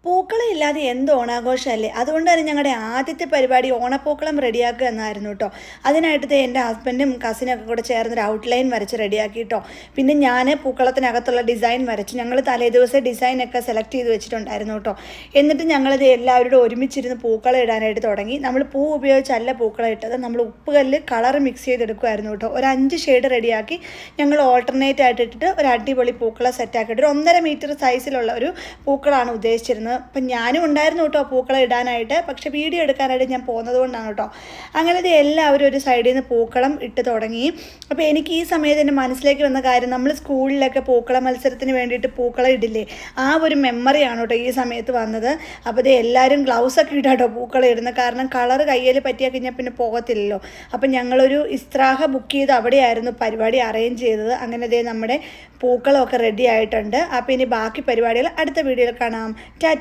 പൂക്കളില്ലാതെ എന്ത് ഓണാഘോഷമല്ലേ. അതുകൊണ്ട് തന്നെ ഞങ്ങളുടെ ആദ്യത്തെ പരിപാടി ഓണപ്പൂക്കളം റെഡിയാക്കുക എന്നായിരുന്നു കേട്ടോ. അതിനായിട്ട് എൻ്റെ ഹസ്ബൻഡും കസിനൊക്കെ കൂടെ ചേർന്നൊരു ഔട്ട്ലൈൻ വരച്ച് റെഡിയാക്കി കേട്ടോ. പിന്നെ ഞാൻ പൂക്കളത്തിനകത്തുള്ള ഡിസൈൻ വരച്ച് ഞങ്ങൾ തലേദിവസം ഡിസൈനൊക്കെ സെലക്ട് ചെയ്ത് വെച്ചിട്ടുണ്ടായിരുന്നു കേട്ടോ. എന്നിട്ട് ഞങ്ങളിത് എല്ലാവരോടും ഒരുമിച്ചിരുന്ന് പൂക്കളം ഇടാനായിട്ട് തുടങ്ങി. നമ്മൾ പൂ ഉപയോഗിച്ചല്ല പൂക്കളം ഇട്ടത്, നമ്മൾ ഉപ്പുകല്ല് കളർ മിക്സ് ചെയ്തെടുക്കുമായിരുന്നു കേട്ടോ. ഒരു 5 ഷെയ്ഡ് റെഡിയാക്കി ഞങ്ങൾ ഓൾട്ടർനേറ്റ് ആയിട്ട് ഇട്ടിട്ട് ഒരു അടിപൊളി പൂക്കളം സെറ്റാക്കിയിട്ട് ഒരു 1.5 മീറ്റർ സൈസിലുള്ള ഒരു പൂക്കളാണ് ഉദ്ദേശിച്ചിരുന്നത്. അപ്പം ഞാനും ഉണ്ടായിരുന്നു കേട്ടോ പൂക്കളം ഇടാനായിട്ട്. പക്ഷെ വീഡിയോ എടുക്കാനായിട്ട് ഞാൻ പോകുന്നത് കൊണ്ടാണ് കേട്ടോ. അങ്ങനെ ഇത് എല്ലാവരും ഒരു സൈഡിൽ നിന്ന് പൂക്കളം ഇട്ട് തുടങ്ങി. അപ്പോൾ എനിക്ക് ഈ സമയത്ത് എൻ്റെ മനസ്സിലേക്ക് വന്ന കാര്യം, നമ്മൾ സ്കൂളിലൊക്കെ പൂക്കള മത്സരത്തിന് വേണ്ടിയിട്ട് പൂക്കളം ഇടില്ലേ, ആ ഒരു മെമ്മറിയാണ് കേട്ടോ ഈ സമയത്ത് വന്നത്. അപ്പോൾ ഇത് എല്ലാവരും ഗ്ലൗസൊക്കെ ഇടാട്ടോ പൂക്കളം ഇടുന്നത്. കാരണം കളർ കയ്യിൽ പറ്റിയാൽ കഴിഞ്ഞാൽ പിന്നെ പോകത്തില്ലല്ലോ. അപ്പം ഞങ്ങളൊരു ഇസ്ത്രാഹ ബുക്ക് ചെയ്ത് അവിടെയായിരുന്നു പരിപാടി അറേഞ്ച് ചെയ്തത്. അങ്ങനെ ഇതേ നമ്മുടെ പൂക്കളമൊക്കെ റെഡി ആയിട്ടുണ്ട്. അപ്പോൾ ഇനി ബാക്കി പരിപാടികൾ അടുത്ത വീഡിയോയിൽ കാണാം. ടാറ്റ.